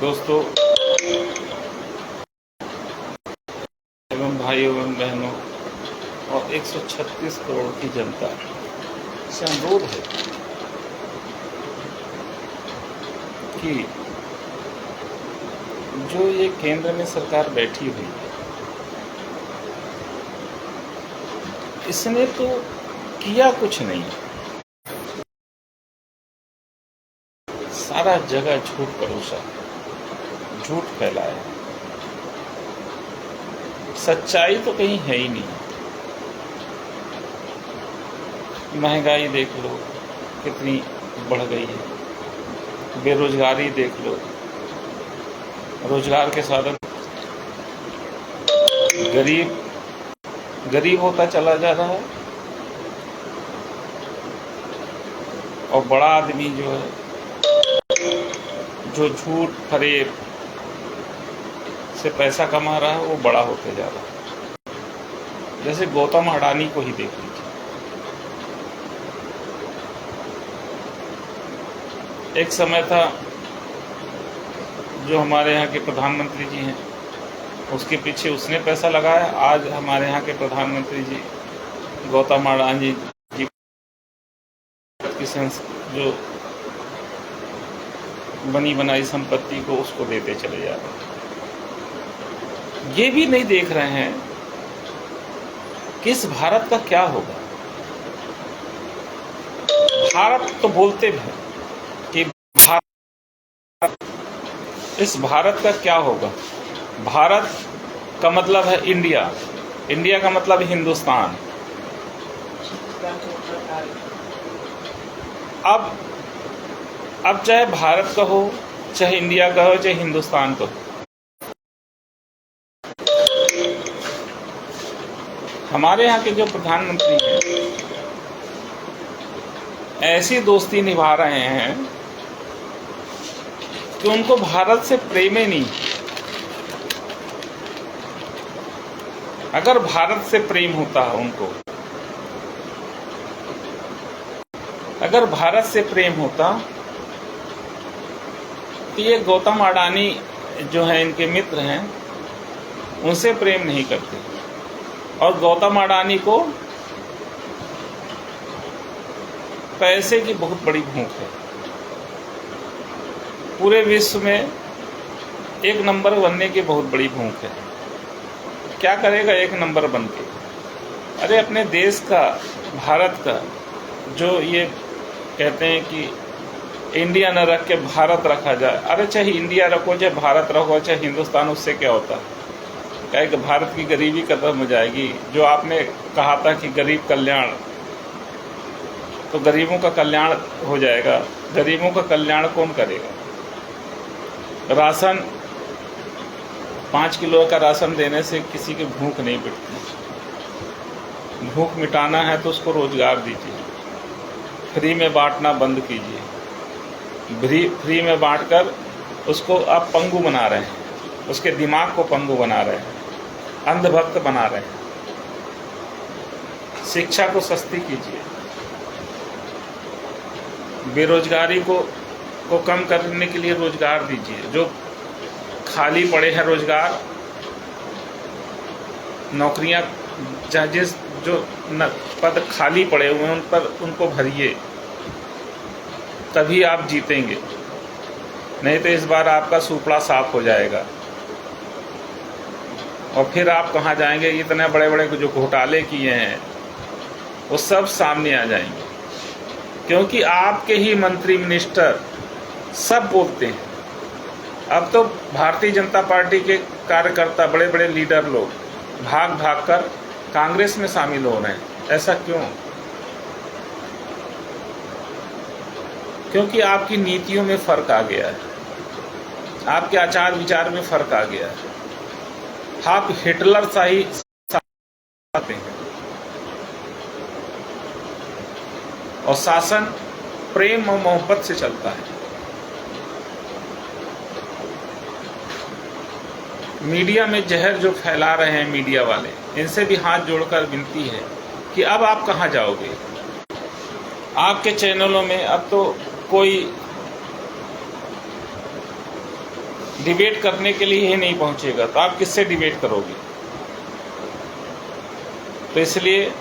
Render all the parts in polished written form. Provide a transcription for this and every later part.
दोस्तों एवं भाइयों एवं बहनों और 136 करोड़ की जनता से अनुरोध है कि जो ये केंद्र में सरकार बैठी हुई है, इसने तो किया कुछ नहीं, सारा जगह झूठ परोसा, झूठ फैलाया, सच्चाई तो कहीं है ही नहीं। महंगाई देख लो कितनी बढ़ गई है, बेरोजगारी देख लो, रोजगार के साधन, गरीब होता चला जा रहा है और बड़ा आदमी जो है, जो झूठ फरेब से पैसा कमा रहा है, वो बड़ा होते जा रहा है। जैसे गौतम अडानी को ही देख लीजिए। एक समय था जो हमारे यहाँ के प्रधानमंत्री जी हैं, उसके पीछे उसने पैसा लगाया। आज हमारे यहाँ के प्रधानमंत्री जी गौतम अडानी जी की जो बनी बनाई संपत्ति को उसको देते चले जा रहे हैं। ये भी नहीं देख रहे हैं कि इस भारत का क्या होगा। भारत तो बोलते हैं कि इस भारत का क्या होगा। भारत का मतलब है इंडिया, इंडिया का मतलब हिंदुस्तान। अब चाहे भारत का हो, चाहे इंडिया का हो, चाहे हिंदुस्तान का हो, हमारे यहाँ के जो प्रधानमंत्री हैं ऐसी दोस्ती निभा रहे हैं कि उनको भारत से प्रेम ही नहीं। अगर भारत से प्रेम होता है उनको, अगर भारत से प्रेम होता तो ये गौतम अडानी जो है, इनके मित्र हैं, उनसे प्रेम नहीं करते। और गौतम अडानी को पैसे की बहुत बड़ी भूख है। पूरे विश्व में एक नंबर बनने की बहुत बड़ी भूख है। क्या करेगा एक नंबर बन के? अरे अपने देश का, भारत का, जो ये कहते हैं कि इंडिया न रख के भारत रखा जाए। अरे चाहे इंडिया रखो, चाहे भारत रखो, चाहे हिंदुस्तान, उससे क्या होता है? क्या कि भारत की गरीबी खत्म हो जाएगी। जो आपने कहा था कि गरीब कल्याण, तो गरीबों का कल्याण हो जाएगा। गरीबों का कल्याण कौन करेगा? राशन 5 किलो का राशन देने से किसी की भूख नहीं मिटती। भूख मिटाना है तो उसको रोजगार दीजिए, फ्री में बांटना बंद कीजिए। फ्री में बांटकर उसको आप पंगु बना रहे हैं, उसके दिमाग को पंगु बना रहे हैं, अंधभक्त बना रहे हैं। शिक्षा को सस्ती कीजिए, बेरोजगारी को कम करने के लिए रोजगार दीजिए। जो खाली पड़े हैं रोजगार, नौकरियां, जिस जो पद खाली पड़े हुए हैं उनको भरिए, तभी आप जीतेंगे। नहीं तो इस बार आपका सुपड़ा साफ हो जाएगा और फिर आप कहाँ जाएंगे? इतने बड़े बड़े जो घोटाले किए हैं वो सब सामने आ जाएंगे, क्योंकि आपके ही मंत्री मिनिस्टर सब बोलते हैं। अब तो भारतीय जनता पार्टी के कार्यकर्ता, बड़े बड़े लीडर लोग भाग कर कांग्रेस में शामिल हो रहे हैं। ऐसा क्यों? क्योंकि आपकी नीतियों में फर्क आ गया है, आपके आचार विचार में फर्क आ गया है। आप हिटलर शाही चाहते हैं और शासन प्रेम और मोहब्बत से चलता है। मीडिया में जहर जो फैला रहे हैं मीडिया वाले, इनसे भी हाथ जोड़कर विनती है कि अब आप कहां जाओगे? आपके चैनलों में अब तो कोई डिबेट करने के लिए ही नहीं पहुंचेगा तो आप किससे डिबेट करोगे? तो इसलिए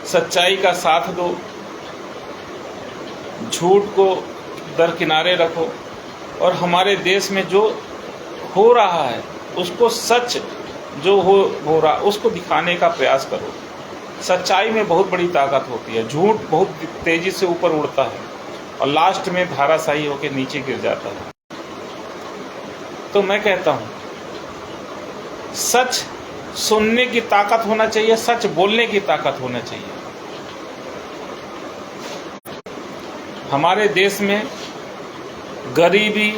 सच्चाई का साथ दो, झूठ को दरकिनारे रखो और हमारे देश में जो हो रहा है उसको, सच जो हो रहा उसको दिखाने का प्रयास करो। सच्चाई में बहुत बड़ी ताकत होती है, झूठ बहुत तेजी से ऊपर उड़ता है और लास्ट में धाराशायी होकर नीचे गिर जाता है। तो मैं कहता हूँ सच सुनने की ताकत होना चाहिए, सच बोलने की ताकत होना चाहिए। हमारे देश में गरीबी,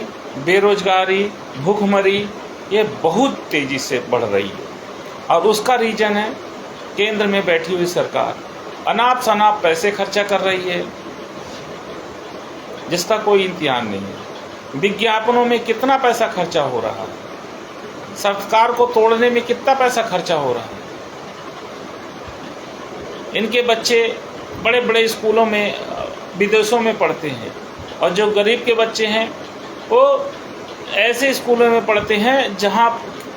बेरोजगारी, भूखमरी ये बहुत तेजी से बढ़ रही है और उसका रीजन है केंद्र में बैठी हुई सरकार अनाप शनाप पैसे खर्चा कर रही है जिसका कोई इम्तिहान नहीं है। विज्ञापनों में कितना पैसा खर्चा हो रहा है, सरकार को तोड़ने में कितना पैसा खर्चा हो रहा है। इनके बच्चे बड़े बड़े स्कूलों में, विदेशों में पढ़ते हैं और जो गरीब के बच्चे हैं वो ऐसे स्कूलों में पढ़ते हैं जहाँ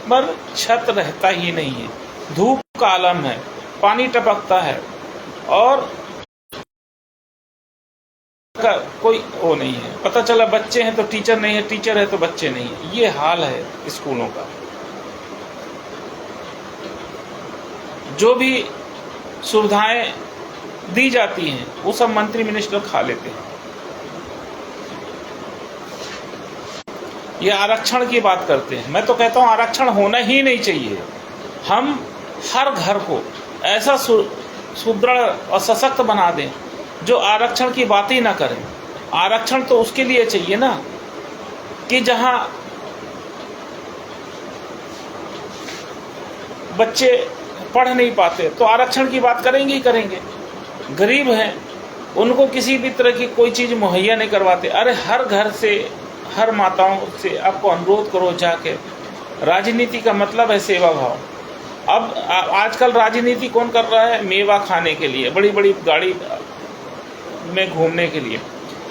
पर छत रहता ही नहीं है, धूप का आलम है, पानी टपकता है और का कोई वो नहीं है। पता चला बच्चे हैं तो टीचर नहीं है, टीचर है तो बच्चे नहीं है। ये हाल है स्कूलों का। जो भी सुविधाएं दी जाती हैं वो सब मंत्री मिनिस्टर खा लेते हैं। ये आरक्षण की बात करते हैं, मैं तो कहता हूं आरक्षण होना ही नहीं चाहिए। हम हर घर को ऐसा सुदृढ़ और सशक्त बना दें जो आरक्षण की बात ही ना करें। आरक्षण तो उसके लिए चाहिए ना कि जहां बच्चे पढ़ नहीं पाते तो आरक्षण की बात करेंगे ही करेंगे। गरीब हैं उनको किसी भी तरह की कोई चीज़ मुहैया नहीं करवाते। अरे हर घर से, हर माताओं से आपको अनुरोध करो जाके। राजनीति का मतलब है सेवा भाव। अब आजकल राजनीति कौन कर रहा है? मेवा खाने के लिए, बड़ी बड़ी गाड़ी में घूमने के लिए।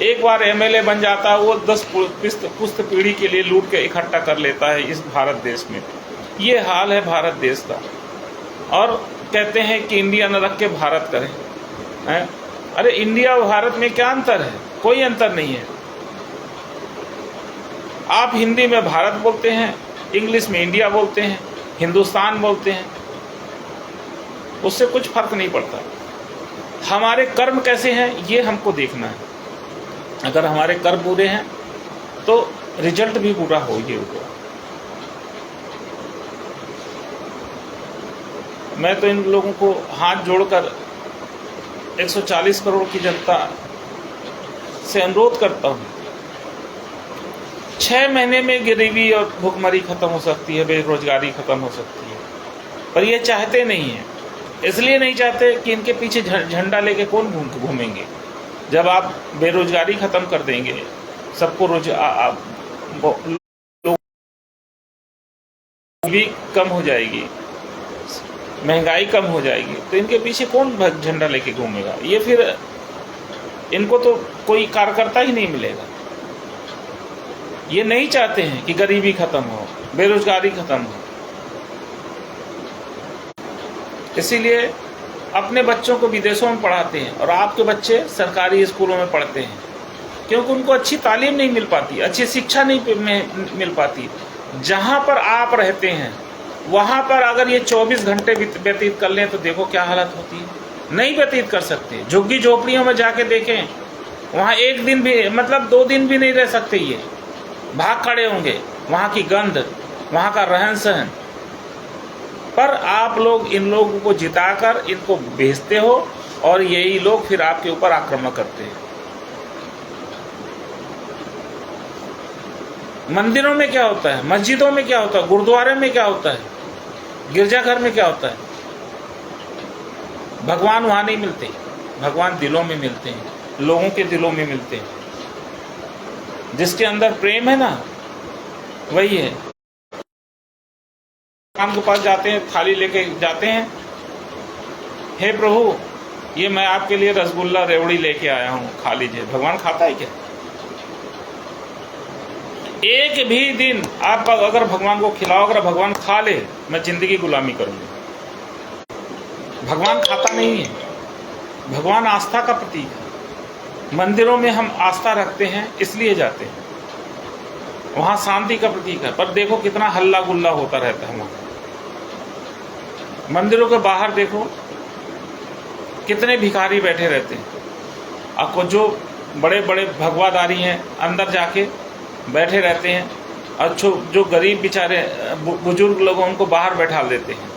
एक बार एमएलए बन जाता है वो 10 पुश्त पीढ़ी के लिए लूट के इकट्ठा कर लेता है इस भारत देश में। ये हाल है भारत देश का। और कहते हैं कि इंडिया न रख के भारत करें हैं? अरे इंडिया और भारत में क्या अंतर है? कोई अंतर नहीं है। आप हिंदी में भारत बोलते हैं, इंग्लिश में इंडिया बोलते हैं, हिंदुस्तान बोलते हैं, उससे कुछ फर्क नहीं पड़ता। हमारे कर्म कैसे हैं ये हमको देखना है। अगर हमारे कर्म बुरे हैं तो रिजल्ट भी बुरा होगी उनको। मैं तो इन लोगों को हाथ जोड़कर 140 करोड़ की जनता से अनुरोध करता हूँ, 6 महीने में गरीबी और भूखमरी खत्म हो सकती है, बेरोजगारी खत्म हो सकती है। पर ये चाहते नहीं हैं। इसलिए नहीं चाहते कि इनके पीछे झंडा लेके कौन घूमेंगे। जब आप बेरोजगारी खत्म कर देंगे, सबको भी कम हो जाएगी, महंगाई कम हो जाएगी, तो इनके पीछे कौन झंडा लेके घूमेगा? ये फिर इनको तो कोई कार्यकर्ता ही नहीं मिलेगा। ये नहीं चाहते हैं कि गरीबी खत्म हो, बेरोजगारी खत्म हो। इसीलिए अपने बच्चों को विदेशों में पढ़ाते हैं और आपके बच्चे सरकारी स्कूलों में पढ़ते हैं, क्योंकि उनको अच्छी तालीम नहीं मिल पाती, अच्छी शिक्षा नहीं मिल पाती। जहाँ पर आप रहते हैं वहाँ पर अगर ये 24 घंटे व्यतीत कर लें तो देखो क्या हालत होती है। नहीं व्यतीत कर सकते। झुग्गी झोपड़ियों में जाके देखें, वहाँ एक दिन भी, मतलब 2 दिन भी नहीं रह सकते। ये भाग खड़े होंगे, वहाँ की गंध, वहाँ का रहन सहन। पर आप लोग इन लोगों को जिताकर इनको भेजते हो और यही लोग फिर आपके ऊपर आक्रमण करते हैं। मंदिरों में क्या होता है, मस्जिदों में क्या होता है, गुरुद्वारे में क्या होता है, गिरजाघर में क्या होता है? भगवान वहां नहीं मिलते, भगवान दिलों में मिलते हैं, लोगों के दिलों में मिलते हैं। जिसके अंदर प्रेम है ना, वही है। भगवान के पास जाते हैं, थाली लेके जाते हैं, हे प्रभु ये मैं आपके लिए रसगुल्ला रेवड़ी लेके आया हूँ, खा लीजिए। भगवान खाता है क्या? एक भी दिन आप अगर भगवान को खिलाओ, अगर भगवान खा ले, मैं जिंदगी गुलामी करूंगा। भगवान खाता नहीं है, भगवान आस्था का प्रतीक है। मंदिरों में हम आस्था रखते हैं इसलिए जाते हैं, वहां शांति का प्रतीक है। पर देखो कितना हल्ला गुल्ला होता रहता है वहां। मंदिरों के बाहर देखो कितने भिखारी बैठे रहते हैं। आपको जो बड़े बड़े भगवादारी हैं अंदर जाके बैठे रहते हैं, और जो गरीब बेचारे बुजुर्ग लोग हैं उनको बाहर बैठा देते हैं।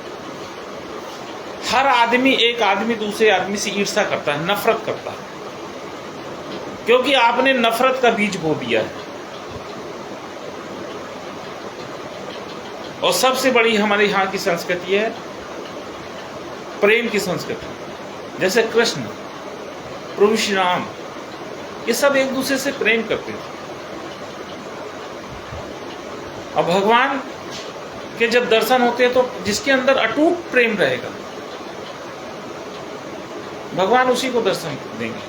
हर आदमी, एक आदमी दूसरे आदमी से ईर्ष्या करता है, नफरत करता है, क्योंकि आपने नफरत का बीज बो दिया है। और सबसे बड़ी हमारे यहाँ की संस्कृति है प्रेम की संस्कृति। जैसे कृष्ण, प्रभु श्री राम, ये सब एक दूसरे से प्रेम करते थे। और भगवान के जब दर्शन होते हैं तो जिसके अंदर अटूट प्रेम रहेगा, भगवान उसी को दर्शन देंगे।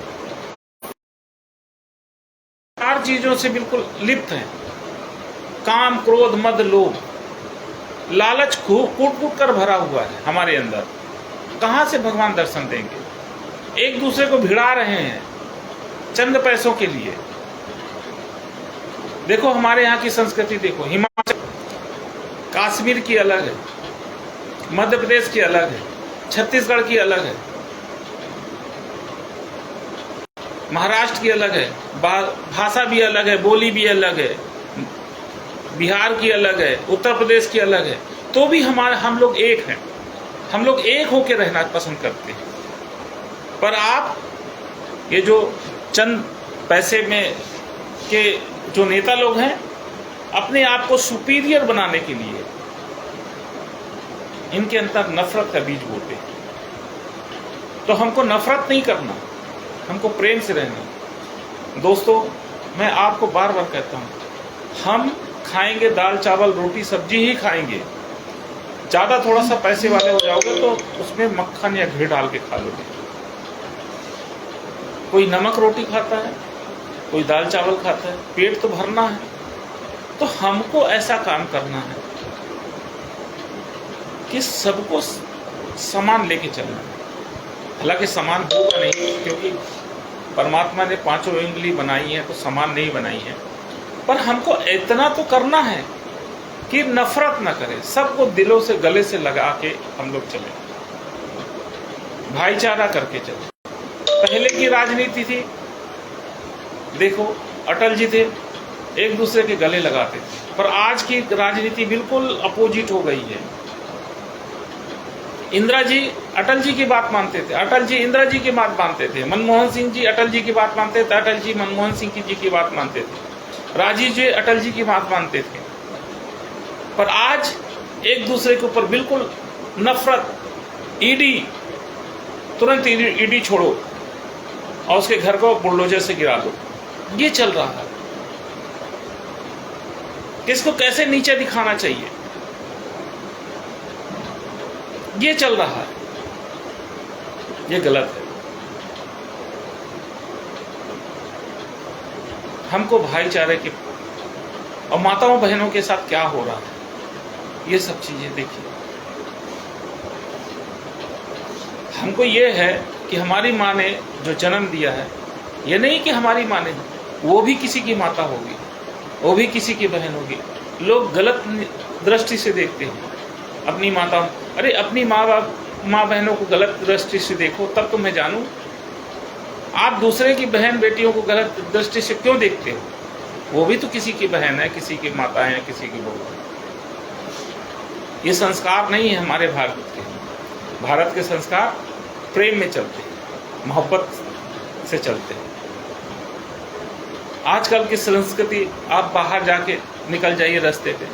चार चीजों से बिल्कुल लिप्त हैं, काम, क्रोध, मद, लोभ, लालच कूट कूट कर भरा हुआ है हमारे अंदर। कहां से भगवान दर्शन देंगे? एक दूसरे को भिड़ा रहे हैं चंद पैसों के लिए। देखो हमारे यहाँ की संस्कृति देखो, हिमाचल, कश्मीर की अलग है, मध्य प्रदेश की अलग है, छत्तीसगढ़ की अलग है, महाराष्ट्र की अलग है, भाषा भी अलग है, बोली भी अलग है, बिहार की अलग है, उत्तर प्रदेश की अलग है। तो भी हम लोग एक हैं, हम लोग एक होकर रहना पसंद करते हैं। पर आप ये जो चंद पैसे में के जो नेता लोग हैं, अपने आप को सुपीरियर बनाने के लिए इनके अंदर नफरत का बीज बोते हैं। तो हमको नफरत नहीं करना, हमको प्रेम से रहना। दोस्तों, मैं आपको बार बार कहता हूं, हम खाएंगे दाल चावल रोटी सब्जी ही खाएंगे। ज्यादा थोड़ा सा पैसे वाले हो जाओगे तो उसमें मक्खन या घी डाल के खा लोगे। कोई नमक रोटी खाता है, कोई दाल चावल खाता है, पेट तो भरना है। तो हमको ऐसा काम करना है कि सबको समान लेके चलना है। हालांकि समान होगा नहीं, क्योंकि परमात्मा ने पांचों उंगली बनाई है तो समान नहीं बनाई है। पर हमको इतना तो करना है कि नफरत ना करें, सबको दिलों से गले से लगा के हम लोग चले, भाईचारा करके चले। पहले की राजनीति थी, देखो अटल जी थे, एक दूसरे के गले लगाते थे। पर आज की राजनीति बिल्कुल अपोजिट हो गई है। इंदिरा जी अटल जी की बात मानते थे, अटल जी इंदिरा जी की बात मानते थे, मनमोहन सिंह जी अटल जी की बात मानते थे, अटल जी मनमोहन सिंह जी की बात मानते थे, राजीव जी अटल जी की बात मानते थे। पर आज एक दूसरे के ऊपर बिल्कुल नफरत, ईडी, तुरंत ईडी छोड़ो और उसके घर को बुलडोजर से गिरा दो, ये चल रहा है। किसको कैसे नीचे दिखाना चाहिए, ये चल रहा है, ये गलत है। हमको भाईचारे के और माताओं बहनों के साथ क्या हो रहा है, ये सब चीजें देखिए। हमको ये है कि हमारी माँ ने जो जन्म दिया है, ये नहीं कि हमारी माँ ने, वो भी किसी की माता होगी, वो भी किसी की बहन होगी। लोग गलत दृष्टि से देखते हैं अपनी माता। अरे अपनी माँ बहनों को गलत दृष्टि से देखो, तब तो मैं जानूं। आप दूसरे की बहन बेटियों को गलत दृष्टि से क्यों देखते हो? वो भी तो किसी की बहन है, किसी की माता है, किसी की बहू है। ये संस्कार नहीं है हमारे भारत के। भारत के संस्कार प्रेम में चलते हैं, मोहब्बत से चलते हैं। आजकल की संस्कृति, आप बाहर जाके निकल जाइए रास्ते पे,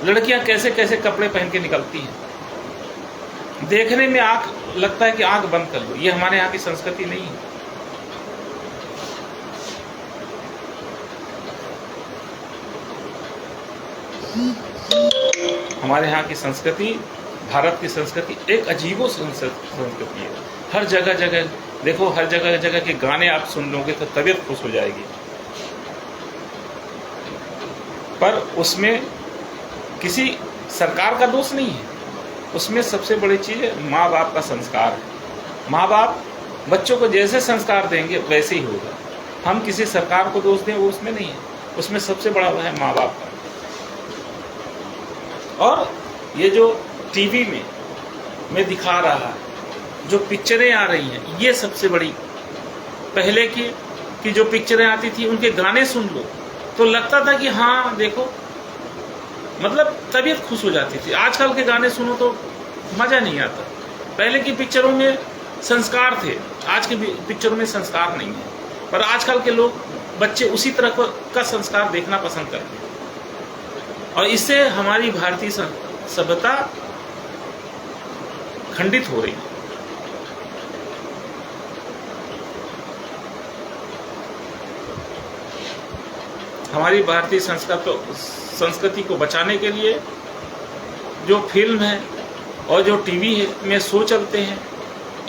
लड़कियां कैसे कैसे कपड़े पहन के निकलती हैं, देखने में आंख लगता है कि आंख बंद कर लो। ये हमारे यहाँ की संस्कृति नहीं है। हमारे यहाँ की संस्कृति, भारत की संस्कृति एक अजीबो संस्कृति है। हर जगह जगह देखो, हर जगह जगह के गाने आप सुन लोगे तो तबीयत खुश हो जाएगी। पर उसमें किसी सरकार का दोष नहीं है। उसमें सबसे बड़ी चीज़ माँ बाप का संस्कार है। माँ बाप बच्चों को जैसे संस्कार देंगे वैसे ही होगा। हम किसी सरकार को दोष दें वो उसमें नहीं है, उसमें सबसे बड़ा वह है माँ बाप का। और ये जो टीवी में दिखा रहा है, जो पिक्चरें आ रही हैं, ये सबसे बड़ी। पहले की जो पिक्चरें आती थी उनके गाने सुन लो तो लगता था कि हाँ देखो, मतलब तबीयत खुश हो जाती थी। आजकल के गाने सुनो तो मज़ा नहीं आता। पहले की पिक्चरों में संस्कार थे, आज की पिक्चरों में संस्कार नहीं है। पर आजकल के लोग बच्चे उसी तरह का संस्कार देखना पसंद करते हैं और इससे हमारी भारतीय सभ्यता खंडित हो रही है। हमारी भारतीय संस्कृति को बचाने के लिए जो फिल्म है और जो टीवी में शो चलते हैं,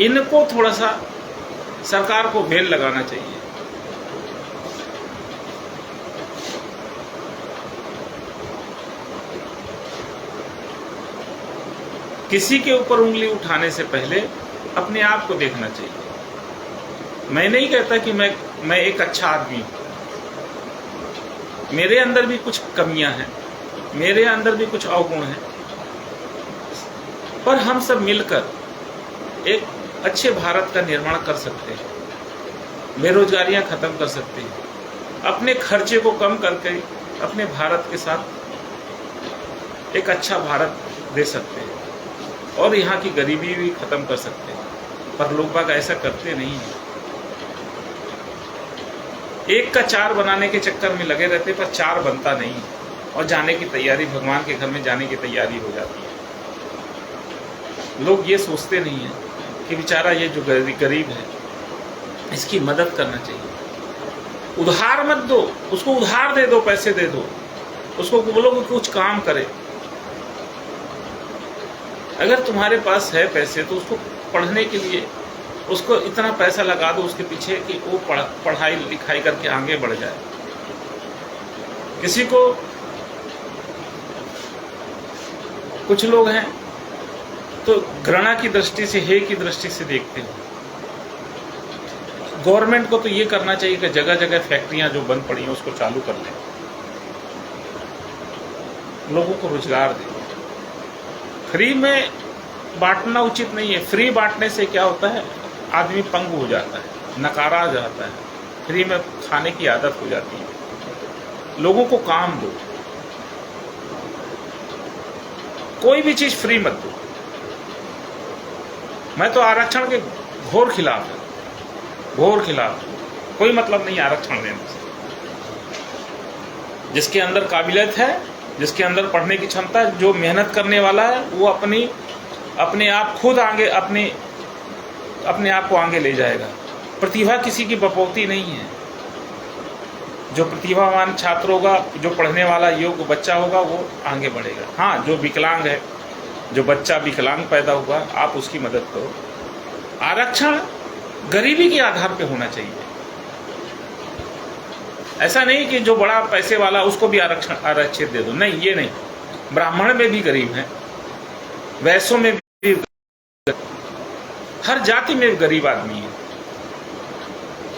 इनको थोड़ा सा सरकार को बेल लगाना चाहिए। किसी के ऊपर उंगली उठाने से पहले अपने आप को देखना चाहिए। मैं नहीं कहता कि मैं एक अच्छा आदमी हूं, मेरे अंदर भी कुछ कमियां हैं, मेरे अंदर भी कुछ अवगुण हैं, पर हम सब मिलकर एक अच्छे भारत का निर्माण कर सकते हैं। बेरोजगारियां खत्म कर सकते हैं, अपने खर्चे को कम करके अपने भारत के साथ एक अच्छा भारत दे सकते हैं और यहाँ की गरीबी भी खत्म कर सकते हैं। पर लोग बाग ऐसा करते नहीं हैं। एक का चार बनाने के चक्कर में लगे रहते, पर चार बनता नहीं और जाने की तैयारी, भगवान के घर में जाने की तैयारी हो जाती है। लोग ये सोचते नहीं है कि बेचारा ये जो गरीब है इसकी मदद करना चाहिए। उधार मत दो उसको, उधार दे दो, पैसे दे दो उसको, बोलो कि कुछ काम करे। अगर तुम्हारे पास है पैसे तो उसको पढ़ने के लिए उसको इतना पैसा लगा दो उसके पीछे कि वो पढ़ाई लिखाई करके आगे बढ़ जाए। किसी को, कुछ लोग हैं तो घृणा की दृष्टि से, हे की दृष्टि से देखते हैं। गवर्नमेंट को तो ये करना चाहिए कि जगह जगह फैक्ट्रियां जो बंद पड़ी हैं उसको चालू कर दें, लोगों को रोजगार दें। फ्री में बांटना उचित नहीं है। फ्री बांटने से क्या होता है, आदमी पंगु हो जाता है, नकारा जाता है, फ्री में खाने की आदत हो जाती है। लोगों को काम दो, कोई भी चीज फ्री मत दो। मैं तो आरक्षण के घोर खिलाफ है, घोर खिलाफ। कोई मतलब नहीं आरक्षण देने से। जिसके अंदर काबिलियत है, जिसके अंदर पढ़ने की क्षमता, जो मेहनत करने वाला है, वो अपने आप खुद आगे अपने आप को आगे ले जाएगा। प्रतिभा किसी की बपौती नहीं है। जो प्रतिभावान छात्र होगा, जो पढ़ने वाला योग्य बच्चा होगा, वो आगे बढ़ेगा। हाँ, जो विकलांग है, जो बच्चा विकलांग पैदा हुआ, आप उसकी मदद करो। आरक्षण गरीबी के आधार पे होना चाहिए। ऐसा नहीं कि जो बड़ा पैसे वाला उसको भी आरक्षित दे दो, नहीं, ये नहीं। ब्राह्मण में भी गरीब हैं, वैश्यों में भी, हर जाति में भी गरीब आदमी है।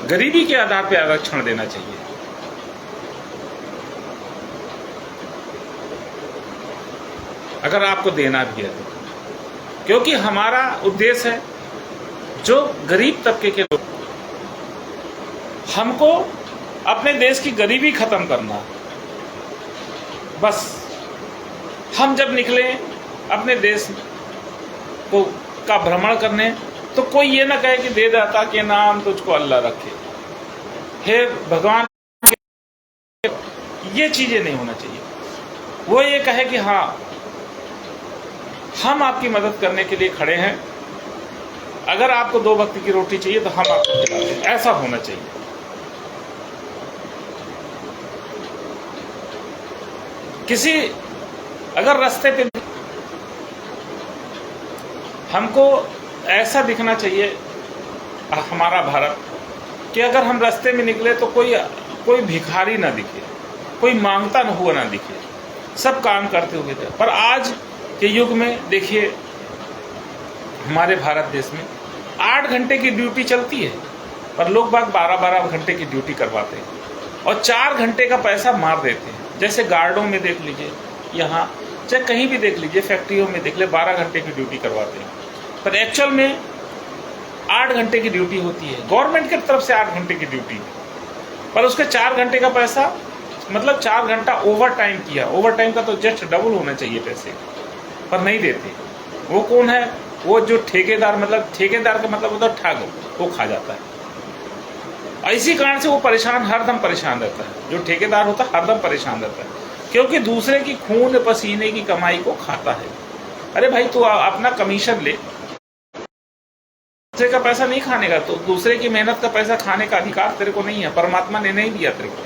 गरीबी के आधार पे आरक्षण देना चाहिए। अगर आपको देना भी है तो, क्योंकि हमारा उद्देश्य है जो गरीब तबके के लोग, हमको अपने देश की गरीबी खत्म करना। बस हम जब निकले अपने देश को का भ्रमण करने, तो कोई ये ना कहे कि दे दाता के नाम तुझको अल्लाह रखे, हे भगवान, ये चीजें नहीं होना चाहिए। वो ये कहे कि हाँ, हम आपकी मदद करने के लिए खड़े हैं, अगर आपको 2 वक्त की रोटी चाहिए तो हम आपको खिलाते हैं। ऐसा होना चाहिए। किसी अगर रास्ते पे हमको ऐसा दिखना चाहिए हमारा भारत, कि अगर हम रास्ते में निकले तो कोई भिखारी ना दिखे, कोई मांगता हुआ ना दिखे, सब काम करते हुए थे। पर आज के युग में देखिए, हमारे भारत देश में 8 घंटे की ड्यूटी चलती है, पर लोग बाग 12-12 घंटे की ड्यूटी करवाते हैं और 4 घंटे का पैसा मार देते हैं। जैसे गार्डों में देख लीजिए, यहाँ चाहे कहीं भी देख लीजिए, फैक्ट्रियों में देख ले, 12 घंटे की ड्यूटी करवाते हैं, पर एक्चुअल में 8 घंटे की ड्यूटी होती है। गवर्नमेंट की तरफ से 8 घंटे की ड्यूटी, पर उसके 4 घंटे का पैसा, मतलब 4 घंटा ओवर टाइम किया। ओवर टाइम का तो जस्ट डबल होना चाहिए पैसे, पर नहीं देते। वो कौन है? वो जो ठेकेदार, मतलब ठेकेदार का मतलब होता है ठग, वो खा जाता है। इसी कारण से वो परेशान, हरदम परेशान रहता है। जो ठेकेदार होता है हरदम परेशान रहता है, क्योंकि दूसरे की खून पसीने की कमाई को खाता है। अरे भाई, तू अपना कमीशन ले, दूसरे का पैसा नहीं खाने का, तो दूसरे की मेहनत का पैसा खाने का अधिकार तेरे को नहीं है, परमात्मा ने नहीं दिया तेरे को।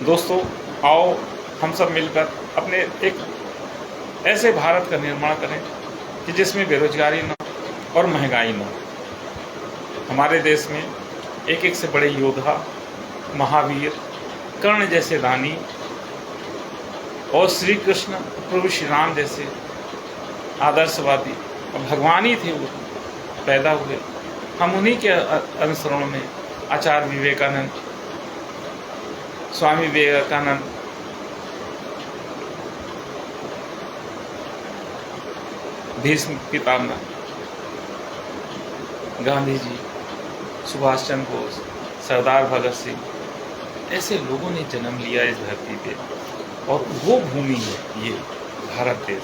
दोस्तों, आओ हम सब मिलकर अपने एक ऐसे भारत का निर्माण करें कि जिसमें बेरोजगारी न और महंगाई न हो। हमारे देश में एक एक से बड़े योद्धा, महावीर, कर्ण जैसे दानी और श्री कृष्ण प्रभु श्री राम जैसे आदर्शवादी और भगवान ही थे, वो पैदा हुए। हम उन्हीं के अनुसरण में आचार्य विवेकानंद, स्वामी विवेकानंद, भीष्म पितामह, गांधी जी, सुभाष चंद्र बोस, सरदार भगत सिंह, ऐसे लोगों ने जन्म लिया इस धरती पे। और वो भूमि है ये भारत देश,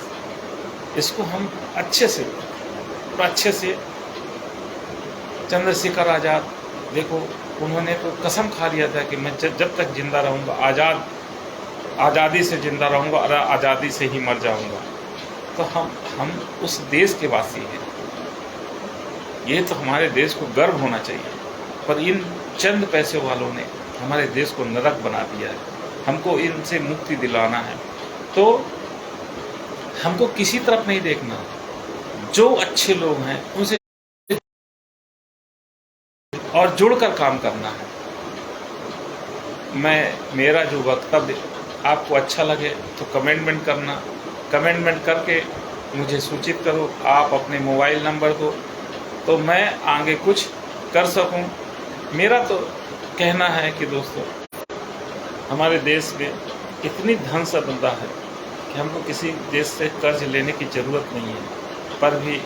इसको हम अच्छे से चंद्रशेखर आज़ाद, देखो उन्होंने तो कसम खा लिया था कि मैं जब तक जिंदा रहूँगा आज़ादी से जिंदा रहूँगा और आज़ादी से ही मर जाऊँगा। तो हम उस देश के वासी हैं, ये तो हमारे देश को गर्व होना चाहिए। पर इन चंद पैसे वालों ने हमारे देश को नरक बना दिया है। हमको इनसे मुक्ति दिलाना है, तो हमको किसी तरफ नहीं देखना, जो अच्छे लोग हैं उनसे और जुड़कर काम करना है। मेरा जो वक्तव्य आपको अच्छा लगे तो कमेंटमेंट करना, कमेंटमेंट करके मुझे सूचित करो आप अपने मोबाइल नंबर को, तो मैं आगे कुछ कर सकूं। मेरा तो कहना है कि दोस्तों, हमारे देश में इतनी धन संपदा है कि हमको किसी देश से कर्ज लेने की ज़रूरत नहीं है, पर भी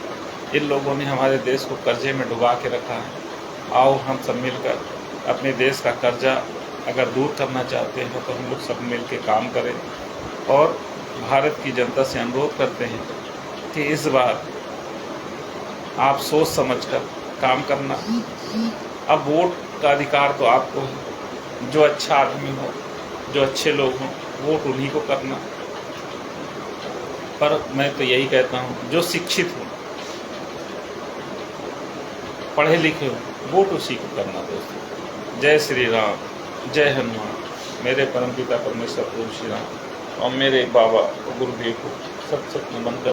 इन लोगों ने हमारे देश को कर्जे में डुबा के रखा है। आओ हम सब मिलकर अपने देश का कर्जा अगर दूर करना चाहते हैं तो हम लोग सब मिल के काम करें। और भारत की जनता से अनुरोध करते हैं कि इस बार आप सोच समझकर काम करना। अब वोट का अधिकार तो आपको है, जो अच्छा आदमी हो, जो अच्छे लोग हों, वोट उन्हीं को करना। पर मैं तो यही कहता हूँ, जो शिक्षित हो, पढ़े लिखे हो, वोट उसी को करना। दोस्तों, जय श्री राम, जय हनुमान। मेरे परमपिता परमेश्वर प्रभु श्री राम और मेरे बाबा गुरुदेव को सब नमन कर